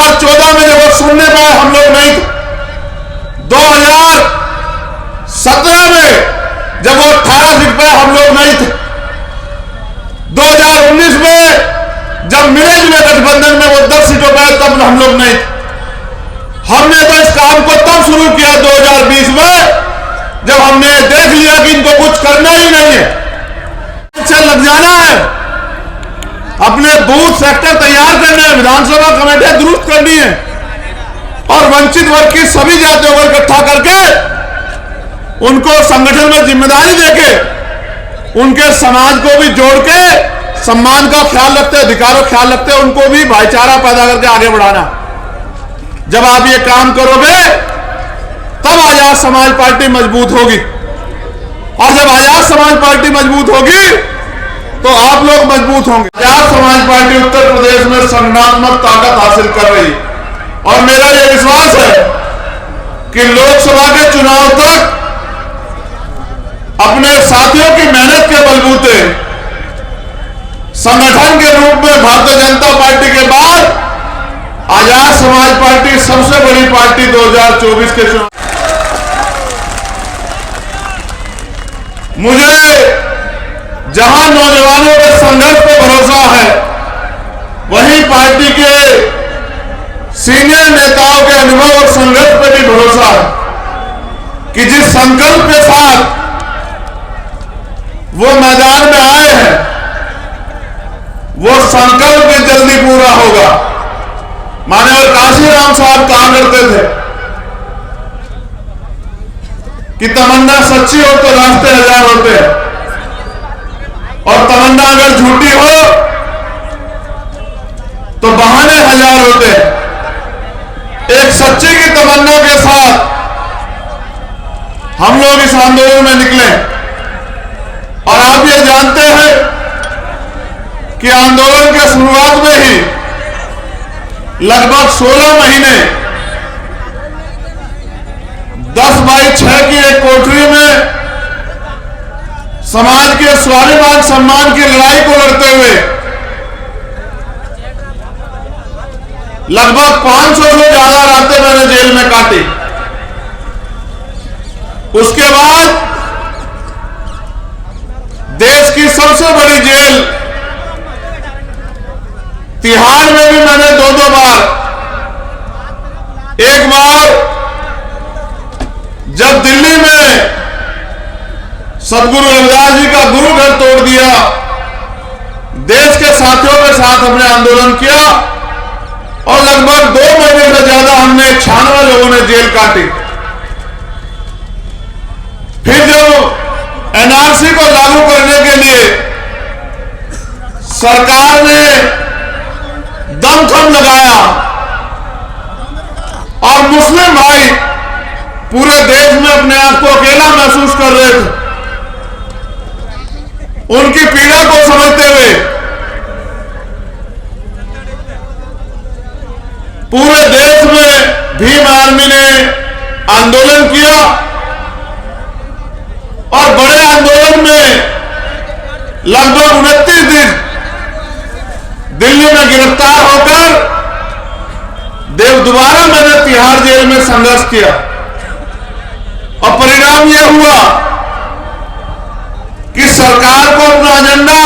2014 में जब वो सुनने पाए हम लोग नहीं थे, 2017 में जब वो 18 सीट पाए हम लोग नहीं थे, 2019 में जब मिले जुले गठबंधन में वो 10 सीटों पाए तब हम लोग नहीं थे। हमने तो इस काम को तब शुरू किया 2020 में जब हमने देख लिया कि इनको कुछ करना ही नहीं है, से लग जाना है, अपने बूथ सेक्टर तैयार करने हैं, विधानसभा कमेटियां दुरुस्त करनी है और वंचित वर्ग की सभी जातियों को इकट्ठा करके उनको संगठन में जिम्मेदारी देके उनके समाज को भी जोड़ के सम्मान का ख्याल रखते, अधिकारों का ख्याल रखते, उनको भी भाईचारा पैदा करके आगे बढ़ाना। जब आप ये काम करोगे तब आजाद समाज पार्टी मजबूत होगी और जब आजाद समाज पार्टी मजबूत होगी तो आप लोग मजबूत होंगे। आजाद समाज पार्टी उत्तर प्रदेश में संगठनात्मक ताकत हासिल कर रही और मेरा यह विश्वास है कि लोकसभा के चुनाव तक अपने साथियों की मेहनत के बलबूते संगठन के रूप में भारतीय जनता पार्टी के बाद आजाद समाज पार्टी सबसे बड़ी पार्टी 2024 के चुनाव। मुझे जहां नौजवानों के संघर्ष पर भरोसा है वहीं पार्टी के सीनियर नेताओं के अनुभव और संघर्ष पर भी भरोसा है कि जिस संकल्प के साथ वो मैदान में आए हैं वो संकल्प भी जल्दी पूरा होगा। माननीय काशीराम साहब कहा करते थे कि तमन्ना सच्ची हो तो रास्ते हजार होते हैं और तमन्ना अगर झूठी हो तो बहाने हजार होते हैं। एक सच्ची की तमन्ना के साथ हम लोग इस आंदोलन में निकले और आप ये जानते हैं कि आंदोलन के शुरुआत में ही लगभग 16 महीने 10x6 की एक कोठरी में समाज के स्वाभिमान सम्मान की लड़ाई को लड़ते हुए लगभग 500 से ज्यादा रातें मैंने जेल में काटी। उसके बाद देश की सबसे बड़ी जेल तिहाड़ में भी मैंने दो बार, एक बार जब दिल्ली में सदगुरु रविदास जी का गुरु घर तोड़ दिया, देश के साथियों के साथ हमने आंदोलन किया और लगभग 2 महीने से ज्यादा हमने 96 लोगों ने जेल काटी। फिर जब एनआरसी को लागू करने के लिए सरकार ने दमखम लगाया और मुस्लिम भाई पूरे देश में अपने आप को अकेला महसूस कर रहे थे, उनकी पीड़ा को समझते हुए पूरे देश में भीम आर्मी ने आंदोलन किया और बड़े आंदोलन में लगभग 29 दिन दिल्ली में गिरफ्तार होकर दोबारा मैंने तिहाड़ जेल में संघर्ष किया और परिणाम यह हुआ कि सरकार को अपना एजेंडा,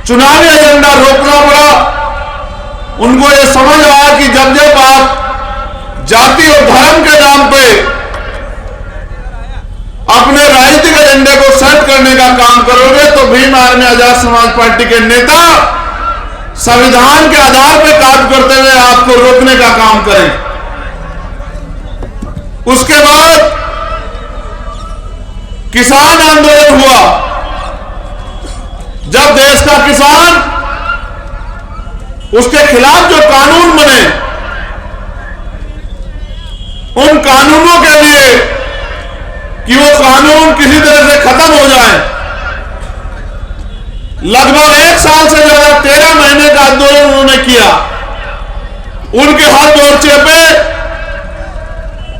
चुनावी एजेंडा रोकना पड़ा। उनको यह समझ आया कि जब आप जाति और धर्म के नाम पे अपने राजनीतिक एजेंडे को सेट करने का काम करोगे तो भीम आर्मी आजाद समाज पार्टी के नेता संविधान के आधार पर काम करते हुए आपको रोकने का काम करें। उसके बाद किसान आंदोलन हुआ। जब देश का किसान, उसके खिलाफ जो कानून बने, उन कानूनों के लिए कि वो कानून किसी तरह से खत्म हो जाए, लगभग 1 साल से ज्यादा 13 महीने का आंदोलन उन्होंने किया। उनके हर मोर्चे पे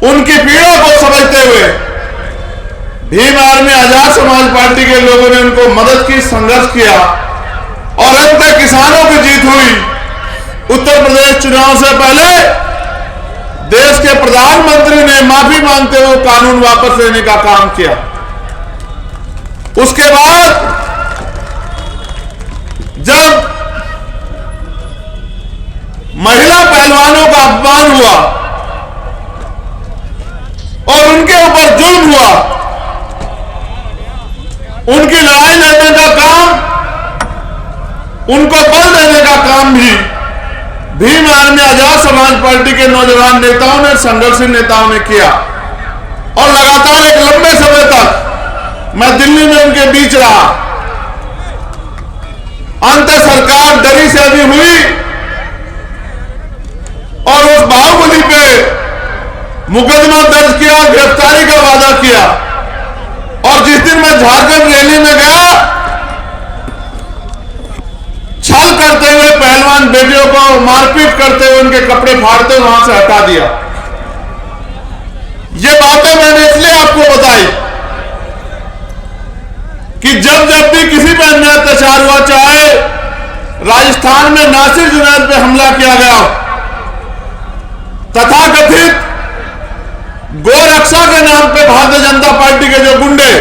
उनकी पीड़ा को समझते हुए भीम आर्मी आजाद समाज पार्टी के लोगों ने उनको मदद की, संघर्ष किया और अंत तक किसानों की जीत हुई उत्तर प्रदेश चुनाव से पहले देश के प्रधानमंत्री ने माफी मांगते हुए कानून वापस लेने का काम किया। उसके बाद जब महिला पहलवानों का अपमान हुआ और उनके ऊपर जुल्म हुआ, उनकी लड़ाई लड़ने का काम, उनको बल देने का काम भी भीम आर्मी आजाद समाज पार्टी के नौजवान नेताओं ने, संघर्षशील नेताओं ने किया। और लगातार एक लंबे समय तक मैं दिल्ली में उनके बीच रहा। अंत सरकार डरी से अभी हुई और उस बाहुबली पे मुकदमा दर्ज किया, गिरफ्तारी का वादा किया। और जिस दिन मैं झारखंड रैली में गया, छल करते हुए पहलवान बेटियों को मारपीट करते हुए उनके कपड़े फाड़ते हुए वहां से हटा दिया। ये बातें मैंने इसलिए आपको बताई कि जब भी किसी पे अन्याय अत्याचार हुआ, चाहे राजस्थान में नासिर जुनैद पे हमला किया गया, तथाकथित गोरक्षा के नाम पे भारतीय जनता पार्टी के जो गुंडे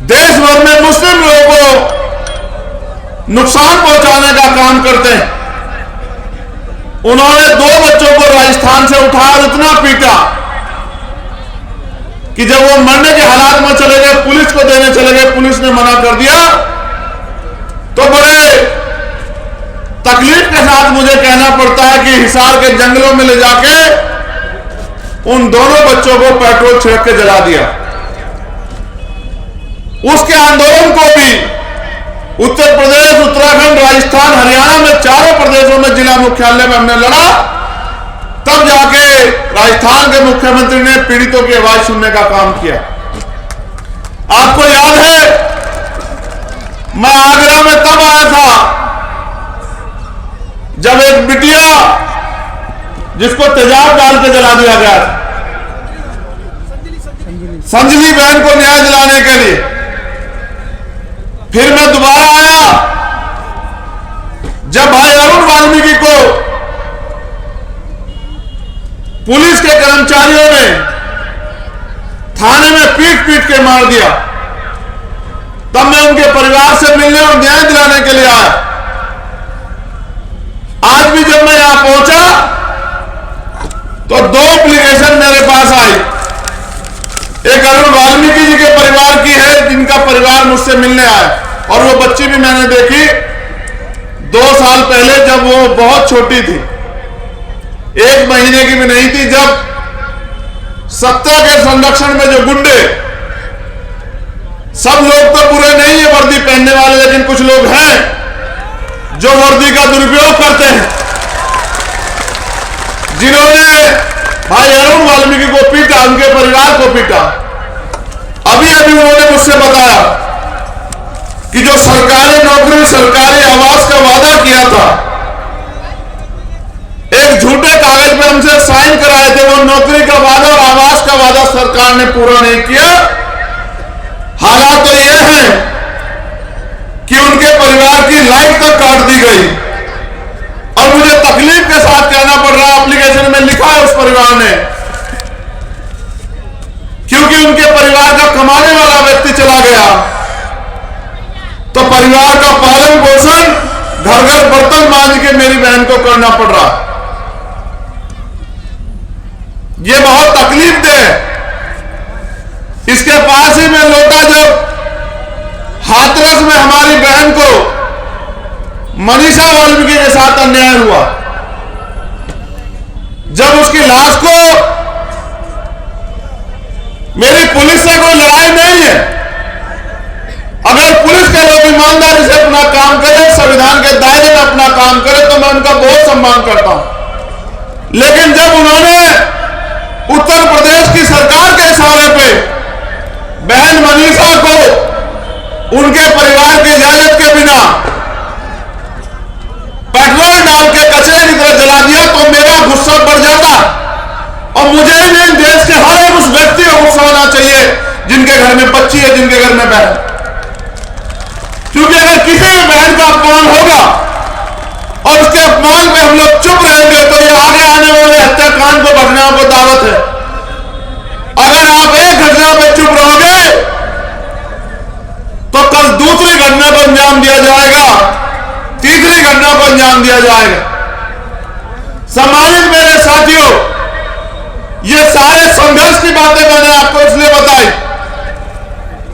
देश भर में मुस्लिम लोगों को नुकसान पहुंचाने का काम करते हैं, उन्होंने 2 बच्चों को राजस्थान से उठाकर इतना पीटा कि जब वो मरने के हालात में चले गए, पुलिस को देने चले गए, पुलिस ने मना कर दिया। तो बड़े तकलीफ के साथ मुझे कहना पड़ता है कि हिसार के जंगलों में ले जाके उन दोनों बच्चों को पेट्रोल छिड़क के जला दिया। उसके आंदोलन को भी उत्तर प्रदेश, उत्तराखंड, राजस्थान, हरियाणा में चारों प्रदेशों में जिला मुख्यालय में हमने लड़ा। तब जाके राजस्थान के मुख्यमंत्री ने पीड़ितों की आवाज सुनने का काम किया। आपको याद है, मैं आगरा में तब आया था जब एक बिटिया जिसको तेजाब डाल के जला दिया गया था, संजली बहन को न्याय दिलाने के लिए। फिर मैं दोबारा आया जब भाई अरुण वाल्मीकि को पुलिस के कर्मचारियों ने थाने में पीट पीट के मार दिया। तब मैं उनके परिवार से मिलने और न्याय दिलाने के लिए आया। आज भी जब मैं यहां पहुंचा तो 2 एप्लीकेशन मेरे पास आई। एक अरुण वाल्मीकि जी के परिवार की है, जिनका परिवार मुझसे मिलने आया, और वो बच्ची भी मैंने देखी 2 साल पहले जब वो बहुत छोटी थी, 1 महीने की भी नहीं थी, जब सत्ता के संरक्षण में जो गुंडे, सब लोग तो बुरे नहीं है वर्दी पहनने वाले, लेकिन कुछ लोग हैं जो वर्दी का दुरुपयोग करते हैं, जिन्होंने भाई अरुण वाल्मीकि को पीटा, उनके परिवार को पीटा। अभी उन्होंने मुझसे बताया कि जो सरकारी नौकरी, सरकारी आवास का वादा किया था, एक झूठे कागज पे हमसे साइन कराए थे, वो नौकरी का वादा और आवास का वादा सरकार ने पूरा नहीं किया। हालात तो ये है कि उनके परिवार की लाइफ तक काट दी गई। और मुझे तकलीफ के साथ कहना पड़ रहा, एप्लीकेशन में लिखा है उस परिवार ने, क्योंकि उनके परिवार का कमाने वाला व्यक्ति चला गया तो परिवार का पालन पोषण, घर घर बर्तन मांज के मेरी बहन को करना पड़ रहा। ये बहुत तकलीफ दे। इसके पास ही में लोटा, जब हाथरस में हमारी बहन को मनीषा वाल्मीकि के साथ अन्याय हुआ, जब उसकी लाश को, मेरी पुलिस से कोई लड़ाई नहीं है, अगर पुलिस के लोग ईमानदारी से अपना काम करें, संविधान के दायरे में अपना काम करें, तो मैं उनका बहुत सम्मान करता हूं। लेकिन जब उन्होंने उत्तर प्रदेश की सरकार के इशारे पे बहन मनीषा को उनके परिवार की इजाजत के बिना पेट्रोल डाल के कचरे की तरह जला दिया, तो मेरा गुस्सा बढ़ जाता। और मुझे भी देश के हर एक उस व्यक्ति को गुस्सा होना चाहिए जिनके घर में बच्ची है, जिनके घर में बहन। क्योंकि अगर किसी भी बहन का अपमान होगा और उसके अपमान में हम लोग चुप रहेंगे तो ये आगे आने वाले हत्याकांड को घटनाओं को दावत है। अगर आप एक घटना पर चुप रहोगे तो कल दूसरी घटना को अंजाम दिया जाएगा, तीसरी घटना को अंजाम दिया जाएगा। सम्मानित मेरे साथियों, ये सारे संघर्ष की बातें मैंने आपको इसलिए बताई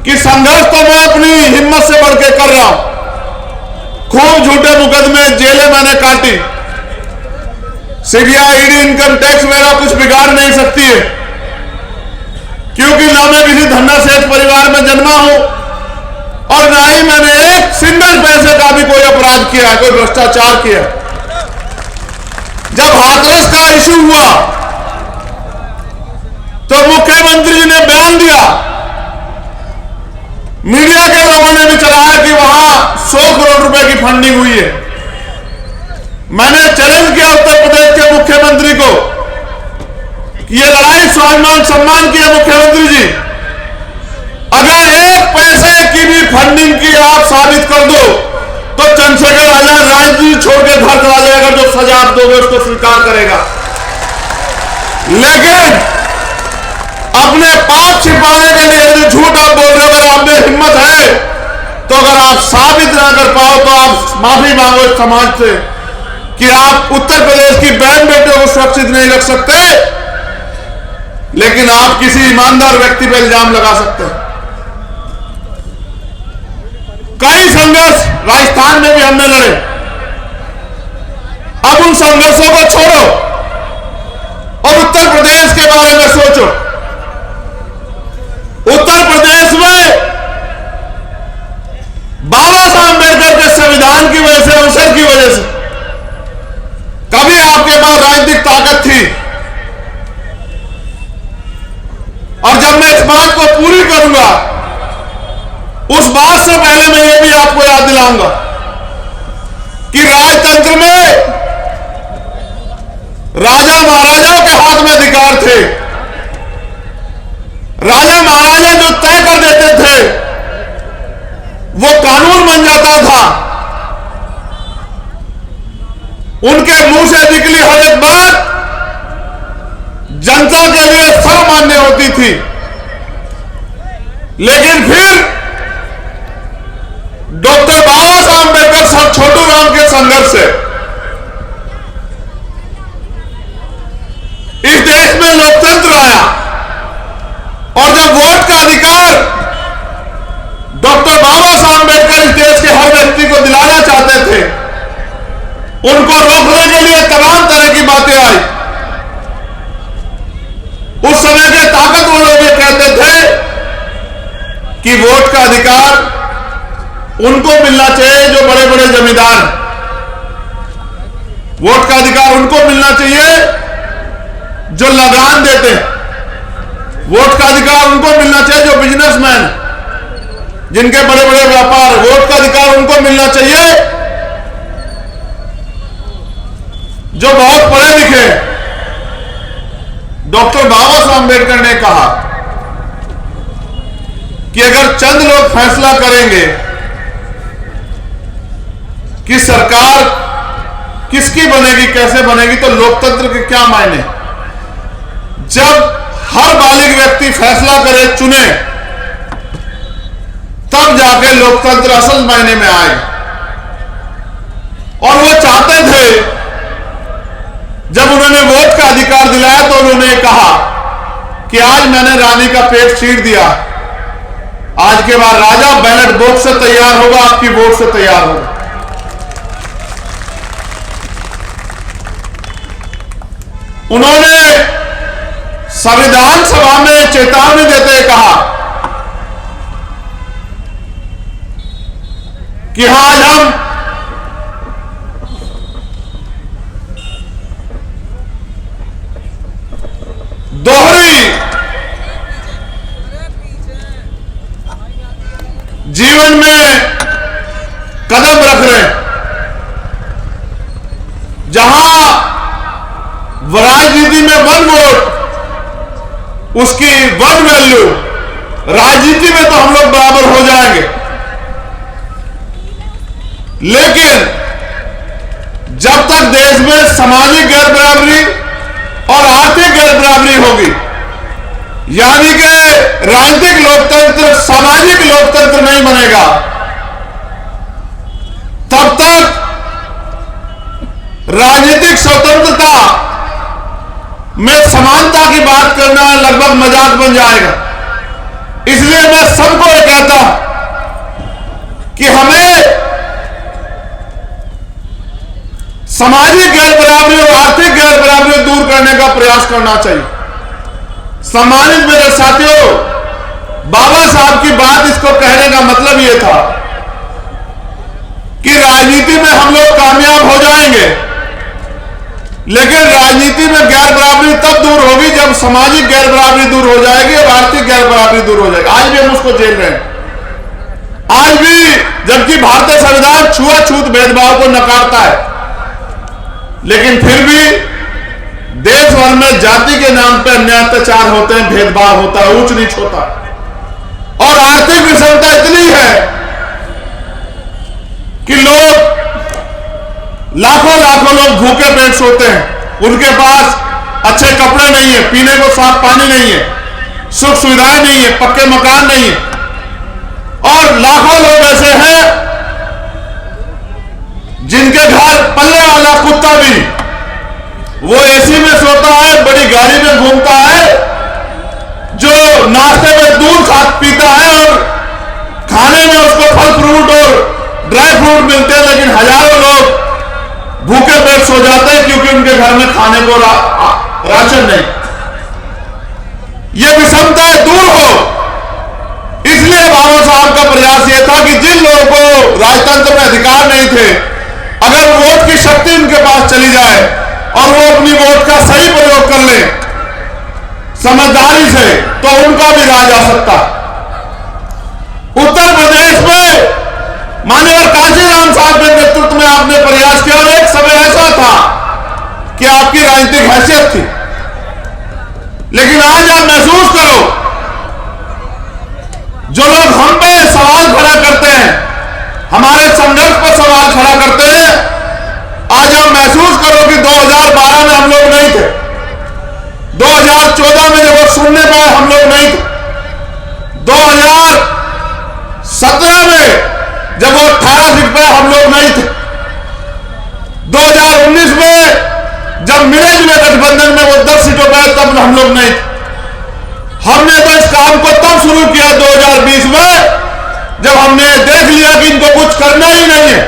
कि संघर्ष तो मैं अपनी हिम्मत से बढ़ के कर रहा हूं। खूब झूठे मुकदमे, जेलें मैंने काटी, सीबीआई, ईडी, इनकम टैक्स मेरा कुछ बिगाड़ नहीं सकती है, क्योंकि ना मैं किसी धन्ना सेठ परिवार में जन्मा हूं और ना ही मैंने एक सिंगल पैसे का भी कोई अपराध किया, कोई भ्रष्टाचार किया। जब हाथरस का इशू हुआ तो मुख्यमंत्री जी ने बयान दिया, मीडिया के लोगों ने भी चलाया कि वहां 100 करोड़ रुपए की फंडिंग हुई है। मैंने चैलेंज किया उत्तर प्रदेश के मुख्यमंत्री को, ये लड़ाई स्वाभिमान सम्मान की है मुख्यमंत्री जी, अगर एक पैसे की भी फंडिंग की आप साबित कर दो तो चंद्रशेखर आजाद राजनीति छोड़ के घर चला जाएगा, जो सजा आप दोगे उसको स्वीकार करेगा। लेकिन अपने पाप छिपाने के लिए जो झूठ आप बोल रहे हो, अगर आप में हिम्मत है तो अगर आप साबित ना कर पाओ तो आप माफी मांगो इस समाज से कि आप उत्तर प्रदेश की बहन बेटियों को सुरक्षित नहीं रख सकते, लेकिन आप किसी ईमानदार व्यक्ति पर इल्जाम लगा सकते हैं। कई संघर्ष राजस्थान में भी हमने लड़े, अब उन संघर्षों को छोड़ो और उत्तर प्रदेश के बारे में सोचो। उत्तर प्रदेश में बाबा साहब अम्बेडकर के संविधान की वजह से, अवसर की वजह से कभी आपके पास राजनीतिक ताकत थी, और जब मैं इस बात को पूरी करूंगा उस बात से पहले मैं ये भी आपको याद दिलाऊंगा कि राजतंत्र में राजा महाराजाओं के हाथ में अधिकार थे। राजा महाराजा जो तय कर देते थे वो कानून बन जाता था, उनके मुंह से निकली हर एक बात जनता के लिए सर्वमान्य होती थी। लेकिन फिर डॉक्टर बाबा साहब अम्बेडकर साहब छोटू राम के संघर्ष से इस देश में लोकतंत्र आया, और जब वोट का अधिकार डॉक्टर बाबा साहब अम्बेडकर इस देश के हर व्यक्ति को दिलाना चाहते थे, उनको रोकने के लिए तमाम तरह की बातें आई। उस समय के ताकतवर लोग ये कहते थे कि वोट का अधिकार उनको मिलना चाहिए जो बड़े बड़े जमींदार हैं, वोट का अधिकार उनको मिलना चाहिए जो लगान देते हैं, वोट का अधिकार उनको मिलना चाहिए जो बिजनेसमैन, जिनके बड़े बड़े व्यापार, वोट का अधिकार उनको मिलना चाहिए जो बहुत पढ़े लिखे। डॉक्टर बाबा साहब अम्बेडकर ने कहा कि अगर चंद लोग फैसला करेंगे कि सरकार किसकी बनेगी, कैसे बनेगी, तो लोकतंत्र के क्या मायने। जब हर बालिग व्यक्ति फैसला करे, चुने, तब जाके लोकतंत्र असल मायने में आएगा। और वो चाहते थे, जब उन्होंने वोट का अधिकार दिलाया तो उन्होंने कहा कि आज मैंने रानी का पेट चीर दिया, आज के बाद राजा बैलेट बॉक्स से तैयार होगा, आपकी वोट से तैयार होगा। उन्होंने संविधान सभा में चेतावनी देते हुए कहा कि आज हम दोहरी जीवन में कदम रख रहे हैं, जहां राजनीति में वन वोट, उसकी वन वैल्यू, राजनीति में तो हम लोग बराबर हो जाएंगे, लेकिन जब तक देश में सामाजिक गैर बराबरी और आर्थिक गैर बराबरी होगी, यानी कि राजनीतिक लोकतंत्र सामाजिक लोकतंत्र नहीं बनेगा, तब तक राजनीतिक स्वतंत्रता में समानता की बात करना लगभग मजाक बन जाएगा। इसलिए मैं सबको ये कहता हूं कि हमें सामाजिक गैर बराबरी और आर्थिक गैर बराबरी दूर करने का प्रयास करना चाहिए। सम्मानित मेरे साथियों, बाबा साहब की बात, इसको कहने का मतलब यह था कि राजनीति में हम लोग कामयाब हो जाएंगे, लेकिन राजनीति में गैर बराबरी तब दूर होगी जब सामाजिक गैर बराबरी दूर हो जाएगी और आर्थिक गैर बराबरी दूर हो जाएगी। आज भी हम उसको झेल रहे हैं, आज भी, जबकि भारतीय संविधान छुआछूत भेदभाव को नकारता है, लेकिन फिर भी देश भर में जाति के नाम पर अन्याय अत्याचार होते हैं, भेदभाव होता है, ऊंच नीच होता है। और आर्थिक विषमता इतनी है कि लोग लाखों लोग भूखे पेट सोते हैं, उनके पास अच्छे कपड़े नहीं है, पीने को साफ पानी नहीं है, सुख सुविधाएं नहीं है, पक्के मकान नहीं है। और लाखों लोग ऐसे हैं जिनके घर पल्ले वाला कुत्ता भी वो एसी में सोता है, बड़ी गाड़ी में घूमता है, जो नाश्ते में दूध पीता है और खाने में उसको फल फ्रूट और ड्राई फ्रूट मिलते हैं, लेकिन हजारों लोग भूखे पेट सो जाते हैं क्योंकि उनके घर में खाने को राशन नहीं। ये विषमता दूर हो, इसलिए बाबा साहब का प्रयास यह था कि जिन लोगों को राजतंत्र में अधिकार नहीं थे, अगर वोट की शक्ति उनके पास चली जाए और वो अपनी वोट का सही प्रयोग कर ले समझदारी से, तो उनका भी राज आ सकता। उत्तर प्रदेश में माननीय काशीराम साहब के नेतृत्व में आपने प्रयास किया और एक समय ऐसा था कि आपकी राजनीतिक हैसियत थी, लेकिन आज आप महसूस करो, जो लोग हम पे सवाल खड़ा करते हैं, हमारे संघर्ष पर सवाल खड़ा करते हैं, आज आप महसूस करो कि 2012 में हम लोग नहीं थे, 2014 में जब वो सुनने पाए हम लोग नहीं थे, 2017 में जब वो 18 सीट पे हम लोग नहीं थे, 2019 में जब मिले जुले गठबंधन में वो 10 सीटों पर तब हम लोग नहीं थे। हमने तो इस काम को तब शुरू किया 2020 में जब हमने देख लिया कि इनको कुछ करना ही नहीं है,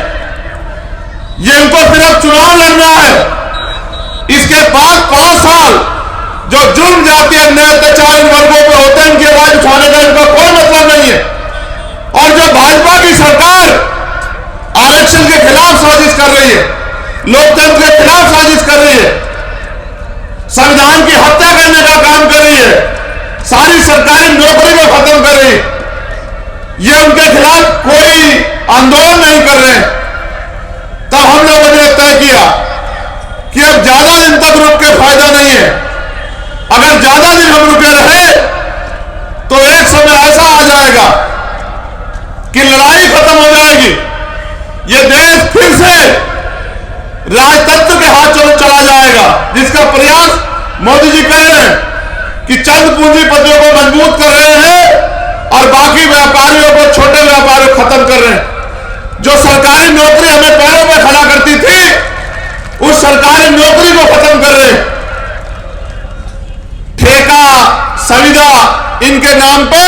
ये इनको सिर्फ चुनाव लड़ना है। इसके बाद 5 साल जो जुर्म जाति अन्याय अत्याचार इन वर्गों पर होते हैं, इनकी आवाज उठाने का इनका कोई मतलब नहीं है। और जो भाजपा की सरकार आरक्षण के खिलाफ साजिश कर रही है, लोकतंत्र के खिलाफ साजिश कर रही है, संविधान की हत्या करने का काम कर रही है, सारी सरकारी नौकरी को खत्म कर रही है, ये उनके खिलाफ कोई आंदोलन नहीं कर रहे हैं। तब हम लोगों ने तय किया कि अब ज्यादा दिन तक रुक के फायदा नहीं है। अगर ज्यादा दिन हम रुके रहे तो एक समय ऐसा आ जाएगा कि लड़ाई खत्म हो जाएगी, ये देश फिर से राजतंत्र के हाथ चला जाएगा, जिसका प्रयास मोदी जी कर रहे हैं कि चंद पूंजीपतियों को मजबूत कर रहे हैं और बाकी व्यापारियों को, छोटे व्यापारियों को खत्म कर रहे हैं। जो सरकारी नौकरी हमें पैरों में खड़ा करती थी, उस सरकारी नौकरी को खत्म कर रहे हैं। ठेका, संविदा, इनके नाम पे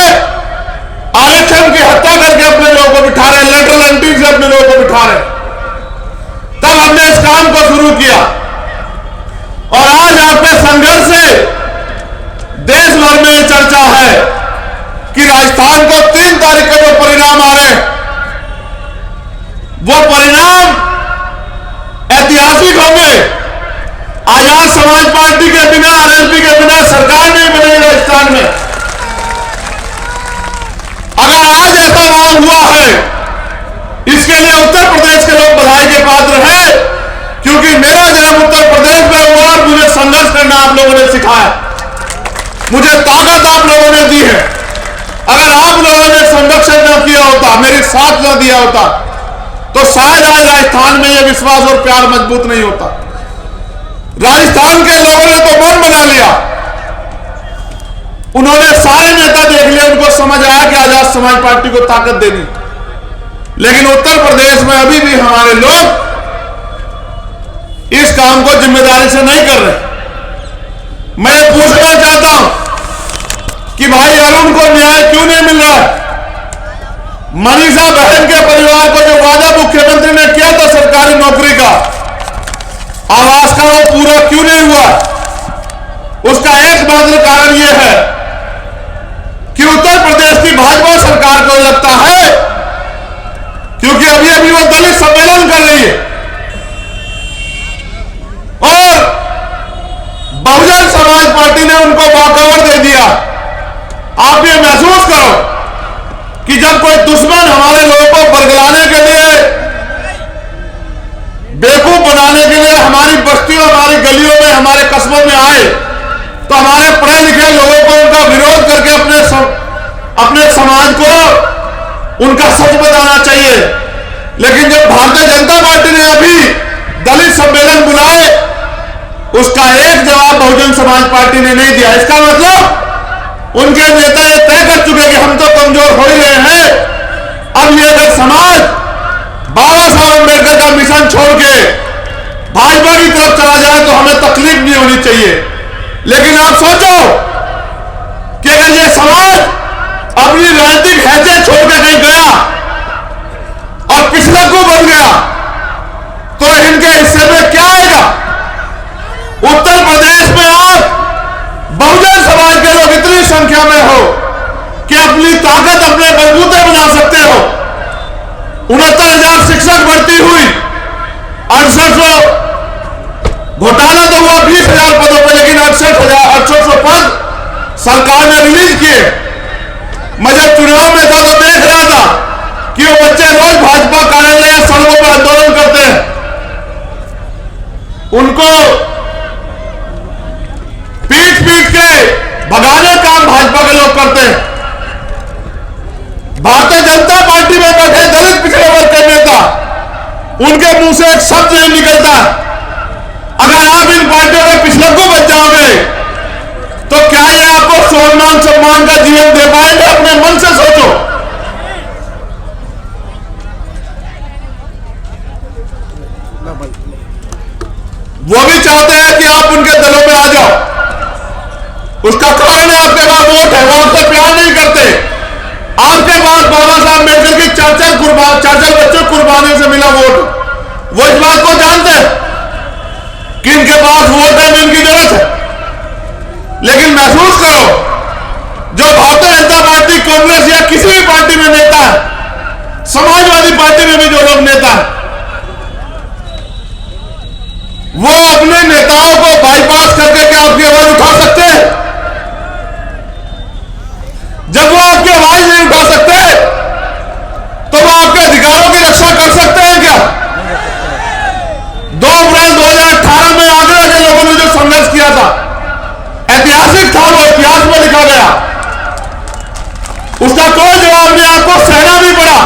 आरक्षण की हत्या करके अपने लोगों को बिठा रहे, लेटर लंटिंग से अपने लोगों को बिठा रहे। तब हमने इस काम को शुरू किया और आज आपके संघर्ष से देश भर में यह चर्चा है कि राजस्थान को 3 तारीख के जो परिणाम आ रहे हैं, वो परिणाम ऐतिहासिक होंगे। आजाद समाज पार्टी के बिना, आरएलपी के बिना सरकार नहीं बनेगी राजस्थान में। अगर आज ऐसा वहां हुआ है, इसके लिए उत्तर प्रदेश के लोग बधाई के पात्र हैं, क्योंकि मेरा जन्म उत्तर प्रदेश में हुआ और मुझे संघर्ष करना आप लोगों ने सिखाया, मुझे ताकत आप लोगों ने दी है। अगर आप लोगों ने संरक्षण न किया होता, मेरे साथ न दिया होता, तो शायद आज राजस्थान में यह विश्वास और प्यार मजबूत नहीं होता। राजस्थान के लोगों ने तो मन बना लिया, उन्होंने सारे नेता देख लिए, उनको समझ आया कि आजाद समाज पार्टी को ताकत देनी। लेकिन उत्तर प्रदेश में अभी भी हमारे लोग इस काम को जिम्मेदारी से नहीं कर रहे। मैं पूछना चाहता हूं कि भाई अरुण को न्याय क्यों नहीं मिल रहा है? मनीषा बहन के परिवार को जो वादा मुख्यमंत्री ने किया था सरकारी नौकरी का, आवास का, वो पूरा क्यों नहीं हुआ? उसका एकमात्र कारण यह है कि उत्तर प्रदेश की भाजपा सरकार को लगता है, क्योंकि अभी अभी वो दलित सम्मेलन कर रही है और बहुजन समाज पार्टी ने उनको वॉकओवर दे दिया। आप ये महसूस करो कि जब कोई दुश्मन हमारे लोगों को बरगलाने के लिए, बेवकूफ बनाने के लिए हमारी बस्तियों, हमारी गलियों में, हमारे कस्बों में आए, तो हमारे पढ़े लिखे लोगों को उनका विरोध करके अपने समाज को उनका सच बताना चाहिए। लेकिन जब भारतीय जनता पार्टी ने अभी दलित सम्मेलन बुलाए, उसका एक जवाब बहुजन समाज पार्टी ने नहीं दिया। इसका मतलब उनके नेता ये तय कर चुके कि हम तो कमजोर हो ही रहे हैं, अब ये अगर समाज बाबा साहब अम्बेडकर का मिशन छोड़ के भाजपा की तरफ चला जाए तो हमें तकलीफ नहीं होनी चाहिए। लेकिन आप सोचो कि अगर ये समाज अपनी राजनीतिक हैसियत छोड़ के कहीं गया और पिछला को बन गया तो इनके हिस्से में क्या आएगा? उत्तर प्रदेश में आप बहुजन समाज के लोग इतनी संख्या में हो कि अपनी ताकत अपने बलबूते बना सकते हो। 69,000 शिक्षक भर्ती हुई, 6800 घोटाला तो हुआ 20,000 पदों पर, लेकिन 6800 पद सरकार ने रिलीज किए। मैं जब चुनाव में था तो देख रहा था कि वो बच्चे रोज भाजपा कार्यालय या सड़कों पर आंदोलन करते हैं, उनको पीट पीट के भगाने काम भाजपा के लोग करते हैं। भारतीय जनता पार्टी में बैठे दलित पिछड़े वर्ग के नेता, उनके मुंह से एक शब्द नहीं निकलता। अगर आप इन पार्टियों के पिछले को बच जाओगे तो क्या ये आपको सम्मान सम्मान का जीवन दे पाएंगे? अपने मन से सोचो। वो भी चाहते हैं कि आप उनके दलों में आ जाओ। उसका कारण है आपके पास वोट है, वो आपसे प्यार नहीं करते। आपके पास बाबा साहब अम्बेडकर की 4 बच्चों कुर्बानी से मिला वोट। वो इस बात को जानते हैं कि इनके पास वोट है, इनकी जरूरत है। लेकिन महसूस करो, जो भारतीय जनता पार्टी, कांग्रेस या किसी भी पार्टी में नेता है, समाजवादी पार्टी में भी जो लोग नेता है, वो अपने नेताओं को बाईपास करके क्या आपकी आवाज उठा सकते हैं? जब वो आपकी आवाज नहीं उठा सकते तो वो आपके अधिकारों की रक्षा कर सकते हैं क्या? 2 अप्रैल 2018 में आगरा के लोगों ने जो संघर्ष किया था, ऐतिहासिक था, वो इतिहास में लिखा गया। उसका कोई जवाब नहीं, आपको सहना भी पड़ा।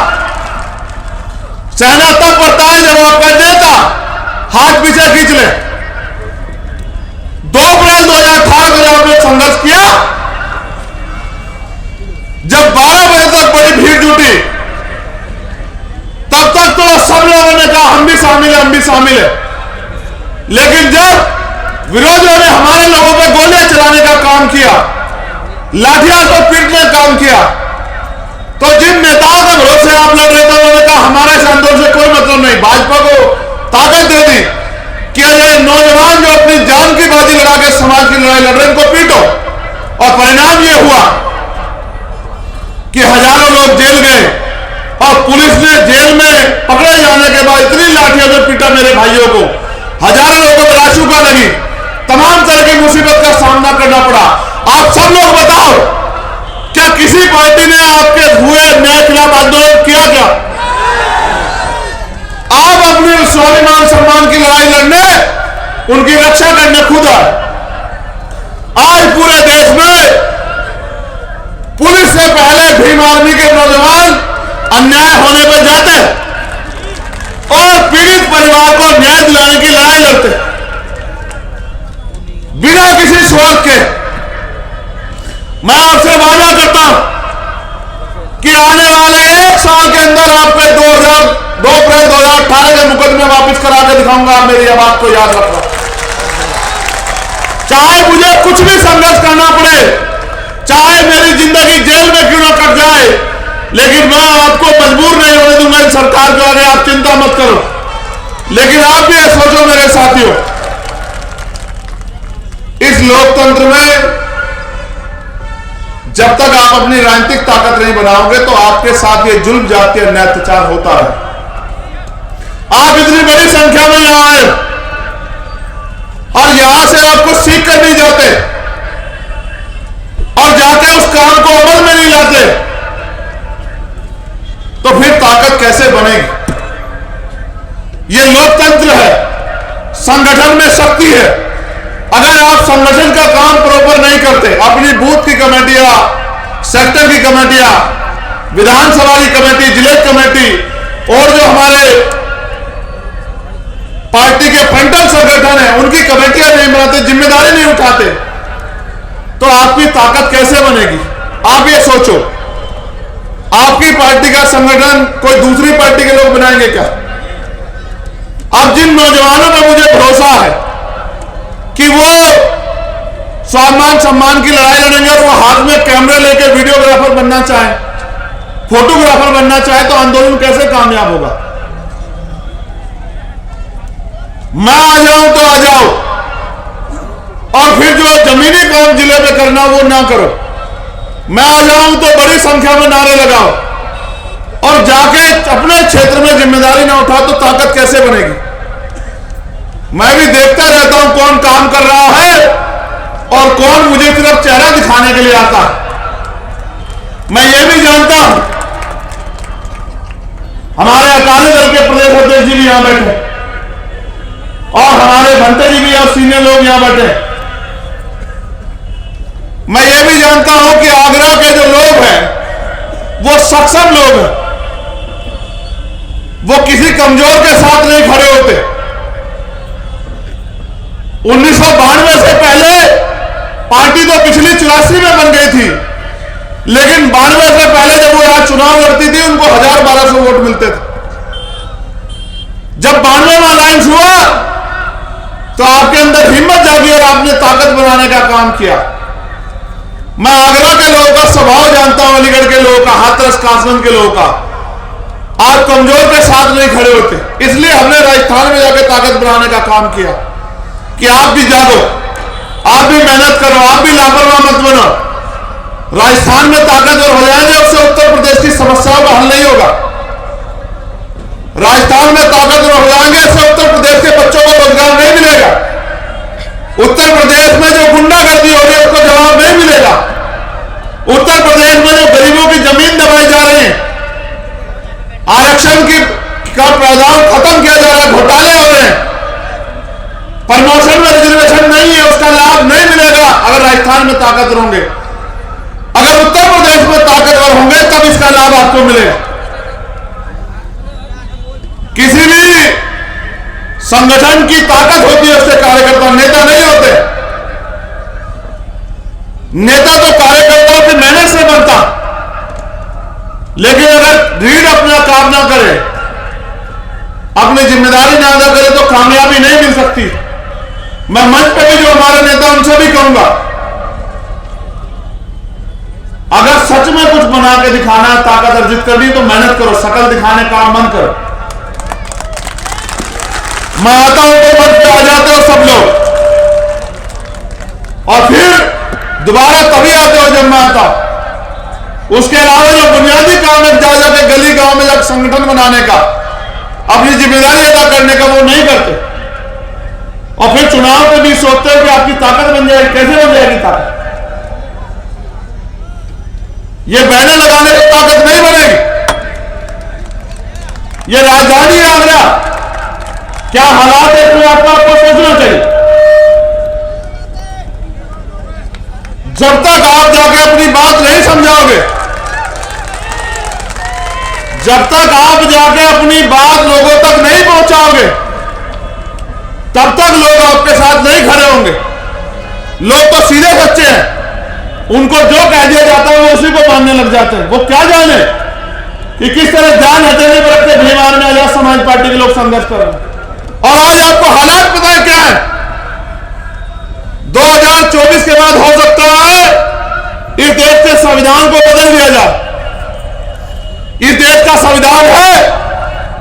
सहना तब पड़ता है जब आपका नेता हाथ पीछे खींच ले। 2 अप्रैल 2018 में जब आपने संघर्ष किया, जब 12 बजे तक बड़ी भीड़ जुटी, तब तक तो सब लोगों ने कहा हम भी शामिल है, हम भी शामिल है। लेकिन जब विरोधियों ने हमारे लोगों पर गोलियां चलाने का काम किया, लाठियां को पीटने का काम किया, तो जिन नेताओं के भरोसे आप लड़ रहे थे उन्होंने कहा हमारा इस आंदोलन से कोई मतलब नहीं। भाजपा को ताकत दे दी कि ये नौजवान जो अपनी जान की बाजी लड़ा के समाज की लड़ाई लड़ रहे हैं, इनको पीटो। और परिणाम ये हुआ कि हजारों लोग जेल गए और पुलिस ने जेल में पकड़े जाने के बाद इतनी लाठियों में पीटा मेरे भाइयों को, हजारों लोगों को राशुका लगी, तमाम तरह की मुसीबत का सामना करना पड़ा। आप सब लोग बताओ, क्या किसी पार्टी ने आपके हुए न्याय खिलाफ आंदोलन किया क्या? आप अपने स्वाभिमान सम्मान की लड़ाई लड़ने, उनकी रक्षा करने खुद आए। आज पूरे देश में पुलिस से पहले भीम आर्मी के नौजवान अन्याय होने पर जाते हैं, और पीड़ित परिवार को न्याय दिलाने की लड़ाई लड़ते बिना किसी स्वार्थ के। मैं आपसे वादा करता हूं कि आने वाले 1 साल के अंदर आपके 2 अप्रैल 2018 के मुकदमे वापस करा के दिखाऊंगा। आप मेरी बात को याद रखना, चाहे मुझे कुछ भी संघर्ष करना पड़े, चाहे मेरी जिंदगी जेल में क्यों ना कट जाए, लेकिन मैं आपको मजबूर नहीं होने दूंगा इन सरकार के आगे। आप चिंता मत करो, लेकिन आप भी सोचो मेरे साथियों, इस लोकतंत्र में जब तक आप अपनी राजनीतिक ताकत नहीं बनाओगे तो आपके साथ ये जुल्म जाति अन्याय अत्याचार होता है। आप इतनी बड़ी संख्या में यहां आए और यहां से आप कुछ सीख कर नहीं जाते और जाके उस काम को अमल में नहीं लाते, तो फिर ताकत कैसे बनेगी? ये लोकतंत्र है, संगठन में शक्ति है। अगर आप संगठन का काम प्रॉपर नहीं करते, अपनी बूथ की कमेटियां, सेक्टर की कमेटियां, विधानसभा की कमेटी, जिले की कमेटी और जो हमारे पार्टी के फ्रंटल संगठन है उनकी कमेटियां नहीं बनाते, जिम्मेदारी नहीं उठाते, तो आपकी ताकत कैसे बनेगी? आप ये सोचो, आपकी पार्टी का संगठन कोई दूसरी पार्टी के लोग बनाएंगे क्या? अब जिन नौजवानों पर मुझे भरोसा है कि वो स्वाभिमान सम्मान की लड़ाई लड़ेंगे और वो हाथ में कैमरा लेकर वीडियोग्राफर बनना चाहे, फोटोग्राफर बनना चाहे, तो आंदोलन कैसे कामयाब होगा? मैं आ जाऊं तो आ जाओ, और फिर जो जमीनी काम जिले में करना वो ना करो। मैं आ जाऊं तो बड़ी संख्या में नारे लगाओ और जाके अपने क्षेत्र में जिम्मेदारी ना उठाओ, तो ताकत कैसे बनेगी? मैं भी देखता रहता हूं कौन काम कर रहा है और कौन मुझे सिर्फ चेहरा दिखाने के लिए आता है। मैं ये भी जानता हूं, हमारे अकाली दल के प्रदेश अध्यक्ष जी भी यहां बैठे और हमारे भंते जी भी और सीनियर लोग यहां बैठे। मैं ये भी जानता हूं कि आगरा के जो लोग हैं वो सक्षम लोग हैं, वो किसी कमजोर के साथ नहीं खड़े होते। 1992 से पहले पार्टी तो पिछली 84 में बन गई थी, लेकिन 92 से पहले जब वो यहां चुनाव लड़ती थी उनको 1000-1200 वोट मिलते थे। जब 92 में अलायंस हुआ तो आपके अंदर हिम्मत जागी और आपने ताकत बनाने का काम किया। मैं आगरा के लोगों का स्वभाव जानता हूं, अलीगढ़ के लोगों का, हाथरस कासगंज के लोगों का। आप कमजोर के साथ नहीं खड़े होते, इसलिए हमने राजस्थान में जाकर ताकत बनाने का काम किया कि आप भी जागो, आप भी मेहनत करो, आप भी लापरवाह मत बनो। राजस्थान में ताकतवर हो जाएंगे, उससे उत्तर प्रदेश की समस्याओं का हल नहीं होगा। राजस्थान में ताकतवर हो जाएंगे, इससे उत्तर प्रदेश के बच्चों को रोजगार नहीं मिलेगा। उत्तर प्रदेश में जो गुंडागर्दी हो रही है उसको जवाब नहीं मिलेगा। उत्तर प्रदेश में जो गरीबों की जमीन दबाई जा रही है, आरक्षण का प्रावधान खत्म किया जा रहा है, घोटाले हो रहे हैं, प्रमोशन में रिजर्वेशन नहीं है, उसका लाभ नहीं मिलेगा अगर राजस्थान में ताकतवर होंगे। अगर उत्तर प्रदेश में ताकतवर होंगे तब इसका लाभ आपको मिलेगा। किसी भी संगठन की ताकत होती है उसके कार्यकर्ता, नेता नहीं होते। नेता तो कार्यकर्ताओं की मेहनत से बनता, लेकिन अगर रीढ़ अपना काम ना करे, अपनी जिम्मेदारी ना अदा करे तो कामयाबी नहीं मिल सकती। मैं मंच पे भी जो हमारे नेता उनसे भी कहूंगा, अगर सच में कुछ बना के दिखाना है, ताकत अर्जित करनी तो मेहनत करो, शकल दिखाने काम बंद करो। मैं आता हूं तो मंच पे आ जाते हो सब लोग, और फिर दोबारा तभी आते हो जब मैं आता हूं। उसके अलावा जो बुनियादी काम है, जा जाके गली गांव में जाकर संगठन बनाने का, अपनी जिम्मेदारी अदा करने का, वो नहीं करते। और फिर चुनाव में भी सोचते हो कि आपकी ताकत बन जाएगी। कैसे बन जाएगी ताकत? ये बैनर लगाने की ताकत नहीं बनेगी। ये राजधानी आगरा क्या हालात है इसमें आपको सोचना चाहिए। जब तक आप जाके अपनी बात नहीं समझाओगे, जब तक आप जाके अपनी बात लोगों तक नहीं पहुंचाओगे तब तक लोग आपके साथ नहीं खड़े होंगे। लोग तो सीधे बच्चे हैं, उनको जो कह दिया जाता है वो उसी को मानने लग जाते हैं। वो क्या जाने कि किस तरह जान हथेली पर रखते भीमान में आजाद समाज पार्टी के लोग संघर्ष कर रहे हैं। और आज आपको हालात पता है क्या है? 2024 के बाद हो सकता है इस देश के संविधान को बदल दिया जाए। इस देश का संविधान है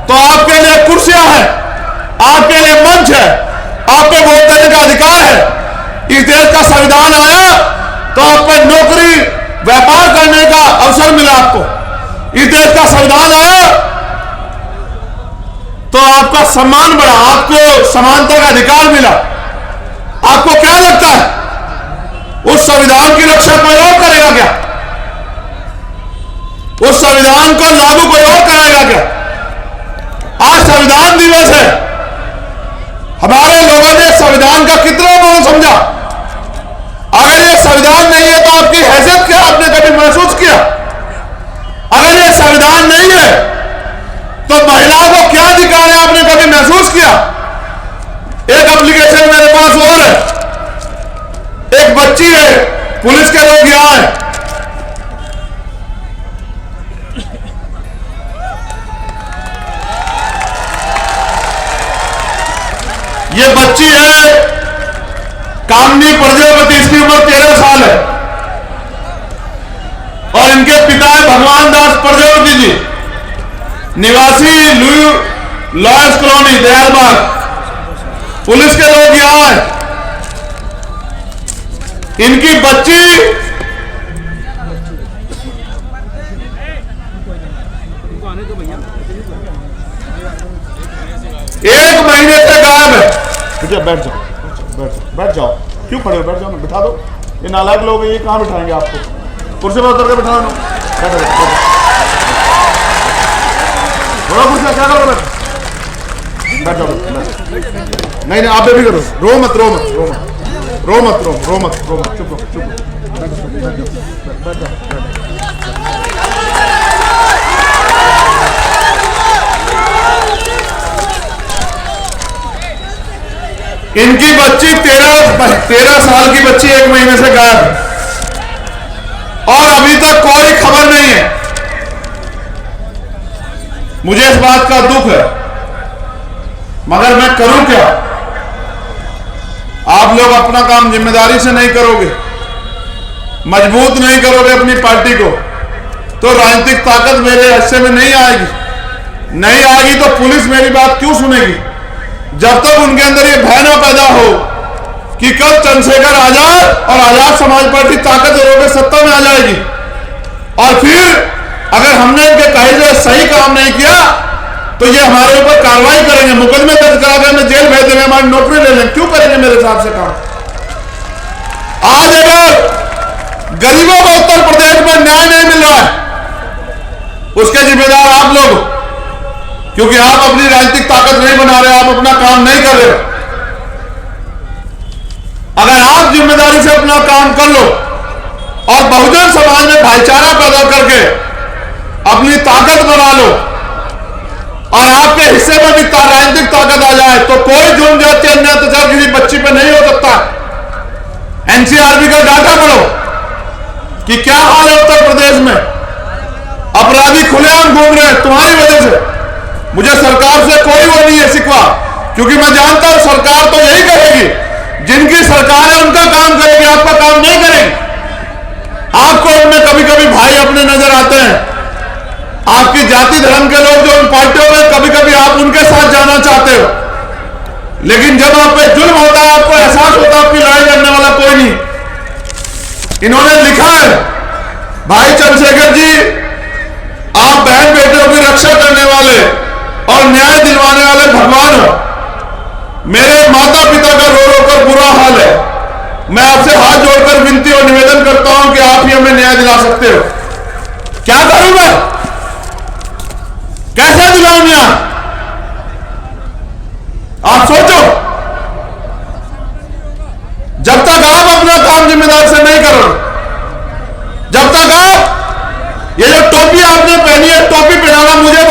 तो आपके लिए कुर्सियां हैं, आपके लिए मंच है, आप पे वोट देने का अधिकार है। इस देश का संविधान आया तो आप पे नौकरी व्यापार करने का अवसर मिला आपको। इस देश का संविधान आया तो आपका सम्मान बढ़ा, आपको समानता का अधिकार मिला। आपको क्या लगता है उस संविधान की रक्षा कोई और करेगा क्या? उस संविधान को लागू कोई और कराएगा क्या? आज संविधान दिवस है, हमारे लोगों ने संविधान का कितना उन्होंने समझा। अगर ये संविधान नहीं है तो आपकी हैसियत क्या आपने कभी महसूस किया? अगर ये संविधान नहीं है तो महिलाओं को क्या अधिकार है आपने कभी महसूस किया? एक एप्लीकेशन मेरे पास और है, एक बच्ची है, पुलिस के लोग यहां हैं, ये बच्ची है कामनी प्रजापति, इसकी उम्र 13 साल है और इनके पिता है भगवान दास प्रजापति जी, निवासी लॉयंस कॉलोनी दयालबाग। पुलिस के लोग यहां हैं, इनकी बच्ची एक महीने से गायब है। मुझे बैठ जाओ, बैठ जाओ, बैठ जाओ, क्यों खड़े हो? बैठ जाओ ना, बिठा दो। ये नालायक लोग हैं, ये कहां बिठाएंगे आपको? कुर्सी पर उतर के बिठा दो। थोड़ा कुर्सी क्या करो, बैठ जाओ। नहीं नहीं, आप भी करो, रो मत, रो मत, रो मत, रो मत, रो मत, रो मत, चुप रहो, चुप रहो, बैठ जाओ। इनकी बच्ची 13 साल की बच्ची एक महीने से गायब है और अभी तक कोई खबर नहीं है। मुझे इस बात का दुख है, मगर मैं करूं क्या? आप लोग अपना काम जिम्मेदारी से नहीं करोगे, मजबूत नहीं करोगे अपनी पार्टी को, तो राजनीतिक ताकत मेरे हिस्से में नहीं आएगी। नहीं आएगी तो पुलिस मेरी बात क्यों सुनेगी? जब तक उनके अंदर ये भय न पैदा हो कि कल चंद्रशेखर आजाद और आजाद समाज पार्टी ताकत होकर सत्ता में आ जाएगी और फिर अगर हमने इनके कहे से सही काम नहीं किया तो ये हमारे ऊपर कार्रवाई करेंगे, मुकदमे दर्ज कराकर हमें जेल भेज देंगे, हमारी नौकरी ले लेंगे। क्यों करेंगे मेरे हिसाब से काम? आज अगर गरीबों को उत्तर प्रदेश में न्याय नहीं मिल रहा है उसके जिम्मेदार आप लोग, क्योंकि आप अपनी राजनीतिक ताकत नहीं बना रहे, आप अपना काम नहीं कर रहे। अगर आप जिम्मेदारी से अपना काम कर लो और बहुजन समाज में भाईचारा पैदा करके अपनी ताकत बना लो और आपके हिस्से में भी राजनीतिक ताकत आ जाए तो कोई जुर्म जाति अन्याय अत्याचार किसी बच्ची पे नहीं हो सकता। एनसीआरबी का डाटा पढ़ो कि क्या हाल है उत्तर प्रदेश में। अपराधी खुलेआम घूम रहे हैं तुम्हारी वजह से। मुझे सरकार से कोई वो नहीं है शिकवा, क्योंकि मैं जानता हूं सरकार तो यही करेगी, जिनकी सरकार है उनका काम करेगी, आपका काम नहीं करेगी। आपको उनमें कभी कभी भाई अपने नजर आते हैं, आपकी जाति धर्म के लोग जो उन पार्टियों में, कभी कभी आप उनके साथ जाना चाहते हो, लेकिन जब आप पे जुल्म होता है आपको एहसास होता है आपकी लड़ाई करने वाला कोई नहीं। इन्होंने लिखा है, भाई चंद्रशेखर जी आप बहन बेटियों की रक्षा करने वाले और न्याय दिलवाने वाले भगवान हो। मेरे माता पिता का रो रो कर बुरा हाल है, मैं आपसे हाथ जोड़कर विनती और निवेदन करता हूं कि आप ही हमें न्याय दिला सकते हो। क्या करूं मैं? कैसे दिलाऊं न्याय? आप सोचो। जब तक आप अपना काम जिम्मेदारी से नहीं करोगे, जब तक आप ये जो टोपी आपने पहनी है, टोपी पहनाना मुझे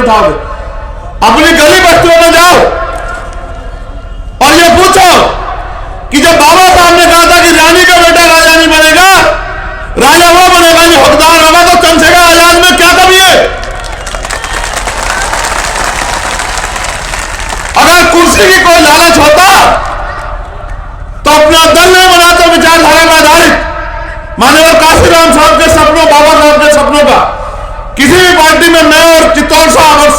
उठाओगे? अपनी गली बस्तियों में जाओ और ये पूछो कि जब बाबा साहब ने कहा था कि रानी का बेटा राजा नहीं बनेगा, राजा वो बनेगा जो हकदार होगा, तो चंद्रशेखर आजाद में क्या कमी है? अगर कुर्सी की कोई लालच होता तो अपना दल नहीं बनाते विचारधारा में आधारित माननीय काशीराम साहब के सपनों, बाबा साहब के सपनों का। किसी भी पार्टी में मैं और चित्तौड़ साहब और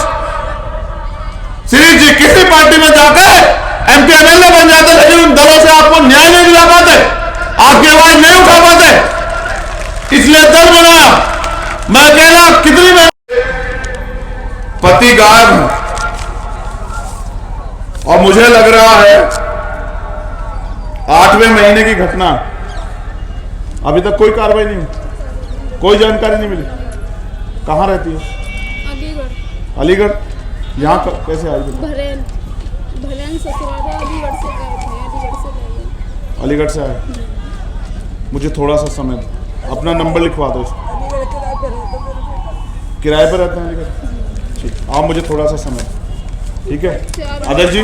श्री जी किसी पार्टी में जाकर एमपी एमएलए बन जाते, लेकिन उन दलों से आपको न्याय नहीं दिला पाते, आपकी आवाज नहीं उठा पाते, इसलिए दल बनाया। मैं अकेला कितनी में पति गायब है और मुझे लग रहा है 8वें महीने की घटना, अभी तक कोई कार्रवाई नहीं हुई, कोई जानकारी नहीं मिली। कहाँ रहती है? अलीगढ़। अलीगढ़? यहाँ कैसे आई? भरेन ससुराल है, अलीगढ़ से गए थे, अलीगढ़ से आए। मुझे थोड़ा सा समय दो, अपना नंबर लिखवा दो। किराए पर रहते हैं अलीगढ़? ठीक, आप मुझे थोड़ा सा समय दो, ठीक है? अध्यक्ष जी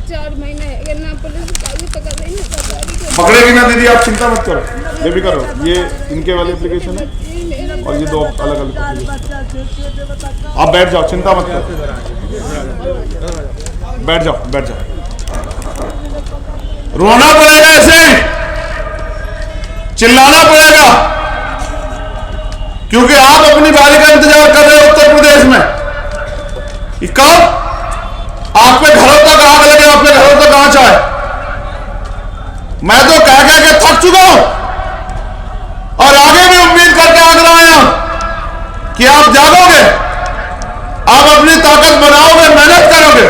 4 महीने ना पुलिस पकड़ रही है, पकड़ेगी ना दीदी, आप चिंता मत करो, बेफिक्र रहो। ये इनके वाली एप्लीकेशन है और ये 2 अलग अलग। आप बैठ जाओ, चिंता मत करो, बैठ जाओ, बैठ जाओ। रोना पड़ेगा, ऐसे चिल्लाना पड़ेगा, क्योंकि आप अपनी बारी का इंतजार कर रहे हो उत्तर प्रदेश में। कब आपके घरों तक आग लगे, आपके घरों तक आंच आए। मैं तो कह के थक चुका हूं और आगे भी उम्मीद करके आग रहा हूं कि आप जागोगे, आप अपनी ताकत बनाओगे, मेहनत करोगे,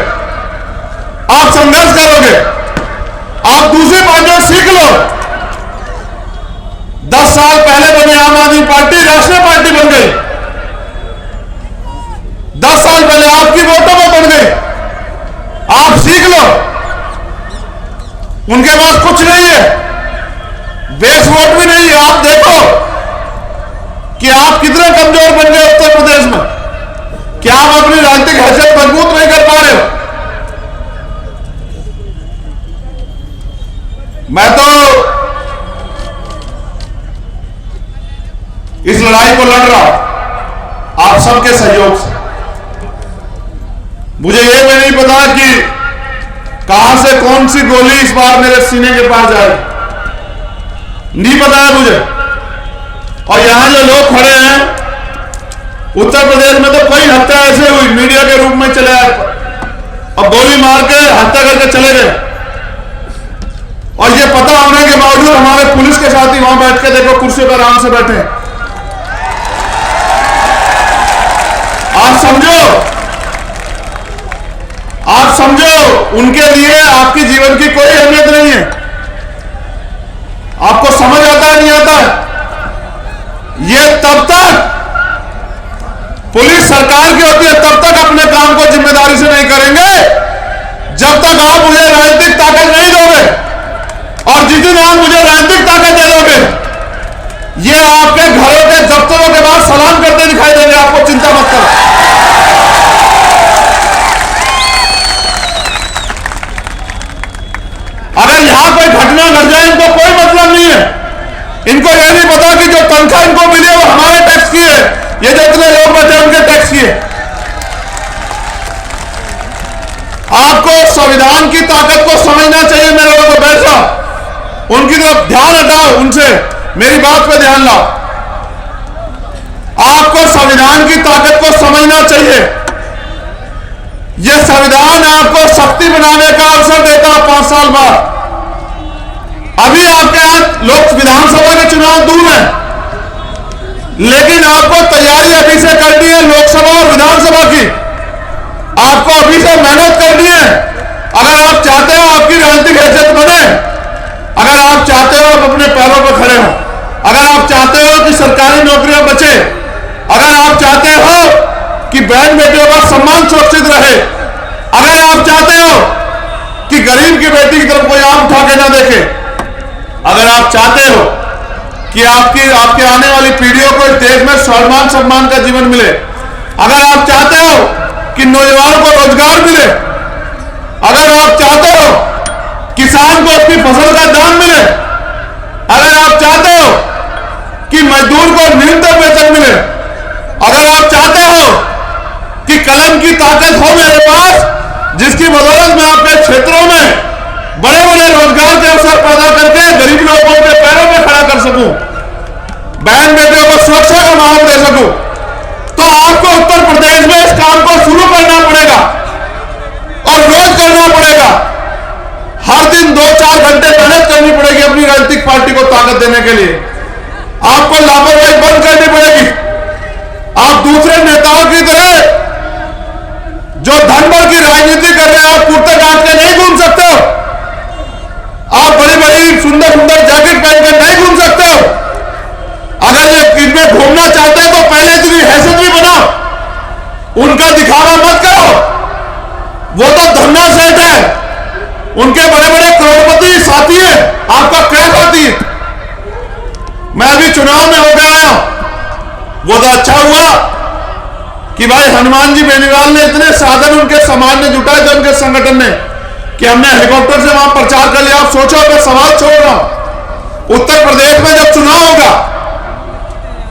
आप संघर्ष करोगे, आप दूसरी पार्टियों सीख लो। 10 साल पहले बनी आम आदमी पार्टी राष्ट्रीय पार्टी बन गई, 10 साल पहले आपकी वोटों में बन गई। आप सीख लो, उनके पास कुछ नहीं है, बेस वोट भी नहीं है। आप देखो कि आप कितने कमजोर बन गए उत्तर प्रदेश में, क्या आप अपनी राजनीतिक हैसियत मजबूत नहीं कर पा रहे हो। मैं तो इस लड़ाई को लड़ रहा हूं आप सबके सहयोग से। मुझे यह भी नहीं पता कि कहां से कौन सी गोली इस बार मेरे सीने के पास जाएगी, नहीं पता है मुझे। और यहां जो लोग खड़े हैं उत्तर प्रदेश में, तो कई हत्या ऐसे हुई मीडिया के रूप में चले आए और गोली मार के हत्या करके चले गए, और ये पता होने के बावजूद हमारे पुलिस के साथी वहां बैठ के देखो कुर्सी पर आराम से बैठे। आप समझो उनके लिए आपकी जीवन की कोई अहमियत नहीं है। आपको समझ आता है नहीं आता है? ये तब तक पुलिस सरकार की होती है, तब तक अपने काम को जिम्मेदारी से नहीं करेंगे जब तक आप मुझे राजनीतिक ताकत नहीं दोगे। और जिस दिन आप मुझे राजनीतिक ताकत दे दोगे, ये आपके घरों के दफ्तरों के बाद सलाम करते दिखाई देंगे, आपको चिंता मत करो। अगर यहां कोई घटना घट जाए, इनको कोई मतलब नहीं है। इनको यह नहीं पता कि जो तनख्वाह इनको मिली है वो हमारे टैक्स की है, ये जो इतने लोग बचे उनके टैक्स की है। आपको संविधान की ताकत को समझना चाहिए। मेरे लोगों को बैठ जाओ, उनकी तरफ ध्यान हटाओ, उनसे मेरी बात पे ध्यान लाओ। आपको संविधान की ताकत को समझना चाहिए। यह संविधान आपको शक्ति बनाने का अवसर देता है 5 साल बाद। अभी आपके हाथ लोक विधानसभा के चुनाव दूर हैं, लेकिन आपको तैयारी अभी से करनी है लोकसभा और विधानसभा की। आपको अभी से मेहनत करनी है। अगर आप चाहते हो आपकी राजनीतिक हैसियत बने, अगर आप चाहते हो आप अपने पैरों पर खड़े हो, अगर आप चाहते हो कि सरकारी नौकरियां बचे, अगर आप चाहते हो कि बहन बेटियों का सम्मान सुरक्षित रहे, अगर आप चाहते हो कि गरीब की बेटी की तरफ कोई आंख उठा के ना देखे, अगर आप चाहते हो कि आपके आने वाली पीढ़ियों को इस देश में सम्मान का जीवन मिले, अगर आप चाहते हो कि नौजवानों को रोजगार मिले, अगर आप चाहते हो किसान को उसकी फसल का दाम मिले, अगर आप चाहते हो कि मजदूर को न्यूनतम वेतन मिले, अगर आप चाहते हो कि कलम की ताकत हो मेरे पास, जिसकी बदौलत मैं आपके क्षेत्रों में बड़े बड़े रोजगार के अवसर पैदा करके गरीब लोगों के पैरों में खड़ा कर सकूं, बहन बेटियों को सुरक्षा का माहौल दे सकूं, तो आपको उत्तर प्रदेश में इस काम को शुरू करना पड़ेगा और रोज करना पड़ेगा। हर दिन 2-4 घंटे मेहनत करनी पड़ेगी अपनी राजनीतिक पार्टी को ताकत देने के लिए। आपको लापरवाही बंद करनी पड़ेगी। आप दूसरे नेताओं की तरह जो धन बल की राजनीति कर रहे हैं, आप कुर्ते काट के नहीं घूम सकते हो, आप बड़ी बड़ी सुंदर सुंदर जैकेट पहनकर नहीं घूम सकते हो। अगर ये इनमें घूमना चाहते हो तो पहले इतनी हैसियत भी बनाओ, उनका दिखावा मत करो। वो तो धन्ना सेठ है, उनके बड़े बड़े करोड़पति साथी हैं, आपका क्या साथी है? मैं अभी चुनाव में होकर आया, वो तो अच्छा हुआ कि भाई हनुमान जी बेनीवाल ने इतने साधन उनके समाज ने जुटाए थे, उनके संगठन ने, कि हमने हेलीकॉप्टर से वहां प्रचार कर लिया। आप सोचो, मैं सवाल छोड़ रहा हूं, उत्तर प्रदेश में जब चुनाव होगा,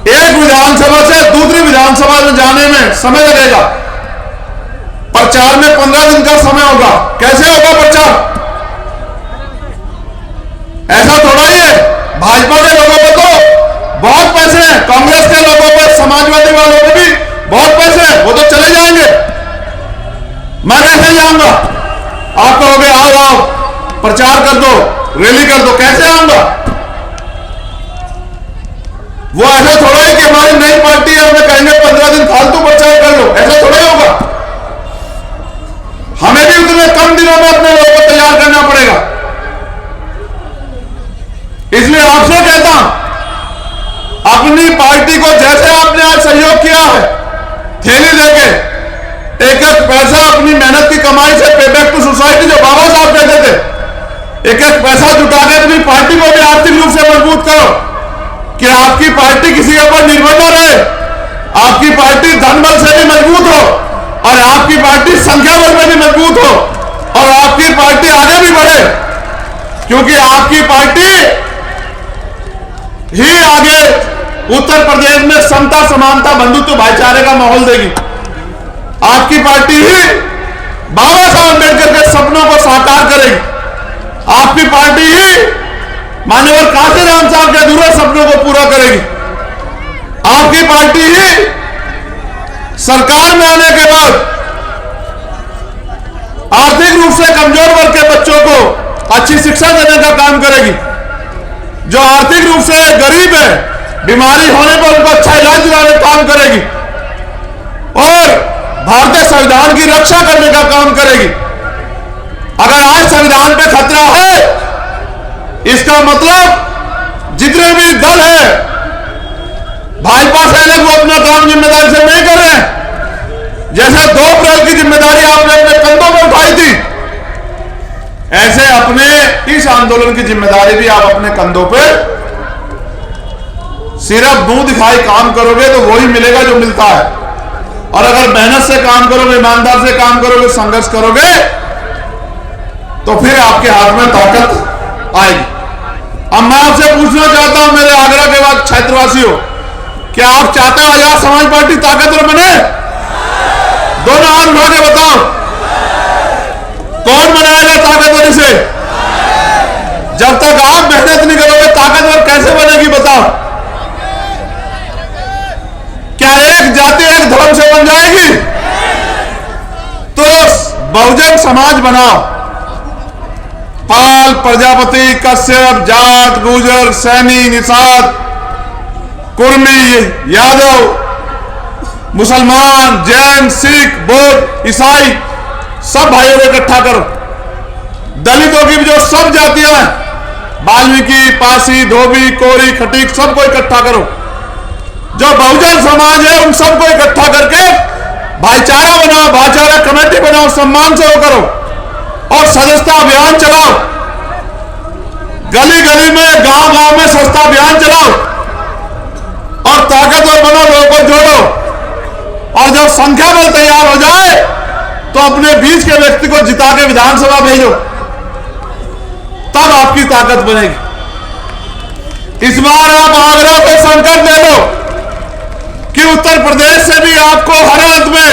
एक विधानसभा से दूसरी विधानसभा में जाने में समय लगेगा, प्रचार में 15 दिन का समय होगा। कैसे होगा प्रचार? ऐसा थोड़ा ही है। भाजपा के लोगों को तो बहुत पैसे हैं, कांग्रेस के लोगों को, समाजवादी वालों को भी बहुत पैसे हैं, वो तो चले जाएंगे, मैं कैसे जाऊंगा? आप कहोगे आओ आओ प्रचार कर दो, रैली कर दो, कैसे आऊंगा? वो ऐसा थोड़ा है कि हमारी नई पार्टी है, हमें कहेंगे 15 दिन फालतू प्रचार कर लो, ऐसा थोड़ा ही होगा। हमें भी उतने कम दिनों में अपने लोगों को तैयार करना पड़ेगा। इसलिए आपसे कहता हूं, अपनी पार्टी को जैसे आपने आज सहयोग किया है, थैली लेके एक एक पैसा अपनी मेहनत की कमाई से पे बैक टू सोसाइटी, जो बाबा साहब कहते थे, एक एक पैसा जुटा के अपनी पार्टी को भी आर्थिक रूप से मजबूत करो कि आपकी पार्टी किसी के ऊपर निर्भर न रहे, आपकी पार्टी धन बल से भी मजबूत हो और आपकी पार्टी संख्या बल में भी मजबूत हो और आपकी पार्टी आगे भी बढ़े, क्योंकि आपकी पार्टी ही आगे उत्तर प्रदेश में समता, समानता, बंधुत्व, भाईचारे का माहौल देगी। आपकी पार्टी ही बाबा साहब अम्बेडकर के सपनों को साकार करेगी। आपकी पार्टी ही मान्यवर काशीराम साहब के अधूरे सपनों को पूरा करेगी। आपकी पार्टी ही सरकार में आने के बाद आर्थिक रूप से कमजोर वर्ग के बच्चों को अच्छी शिक्षा देने का काम करेगी। जो आर्थिक रूप से गरीब है, बीमारी होने पर उनको अच्छा इलाज दिलाने का काम करेगी और भारतीय संविधान की रक्षा करने का काम करेगी। अगर आज संविधान पे खतरा है, इसका मतलब जितने भी दल है भाजपा से अलग, वो अपना काम जिम्मेदारी से नहीं कर रहे हैं। जैसे 2 अप्रैल की जिम्मेदारी आपने अपने कंधों में उठाई थी, ऐसे अपने इस आंदोलन की जिम्मेदारी भी आप अपने कंधों पे सिर्फ मुंह दिखाई काम करोगे तो वही मिलेगा जो मिलता है। और अगर मेहनत से काम करोगे, ईमानदार से काम करोगे, संघर्ष करोगे, तो फिर आपके हाथ में ताकत आएगी। अब मैं आपसे पूछना चाहता हूं, मेरे आगरा के बाद क्षेत्रवासियों, क्या आप चाहते हो आजाद समाज पार्टी ताकतवर बने? दोनों हाथ उठा के बताओ, कौन बनाएगा ताकतवर इसे? जब तक आप मेहनत नहीं करोगे, ताकतवर कैसे बनेगी बताओ? क्या एक जाति एक धर्म से बन जाएगी? तो बहुजन समाज बनाओ। पाल, प्रजापति, कश्यप, जाट, गुर्जर, सैनी, निषाद, कुर्मी, यादव, मुसलमान, जैन, सिख, बौद्ध, ईसाई, सब भाइयों को इकट्ठा करो। दलितों की भी जो सब जातियां हैं, वाल्मीकि, पासी, धोबी, कोरी, खटीक, सबको इकट्ठा करो। जो बहुजन समाज है उन सबको इकट्ठा करके भाईचारा बनाओ, भाईचारा कमेटी बनाओ, सम्मान से वो करो और सदस्यता अभियान चलाओ। गली गली में, गांव गांव में सदस्यता अभियान चलाओ और ताकतवर बनो, लोगों को जोड़ो और जब संख्या बल तैयार हो जाए तो अपने बीच के व्यक्ति को जिता के विधानसभा भेजो, तब आपकी ताकत बनेगी। इस बार आप आगरा पे संकल्प ले लो कि उत्तर प्रदेश से भी आपको हर अंत में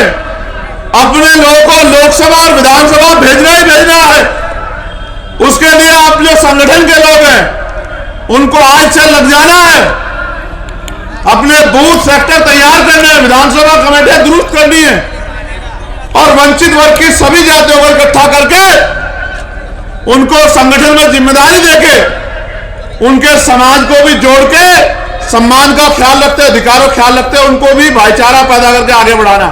अपने लोगों को लोकसभा और विधानसभा भेजना ही भेजना है। उसके लिए आप जो संगठन के लोग हैं उनको आज से लग जाना है, अपने बूथ सेक्टर तैयार करने हैं, विधानसभा कमेटियां दुरुस्त करनी है और वंचित वर्ग की सभी जातियों को इकट्ठा करके उनको संगठन में जिम्मेदारी देके उनके समाज को भी जोड़ के सम्मान का ख्याल रखते, अधिकारों का ख्याल रखते, उनको भी भाईचारा पैदा करके आगे बढ़ाना।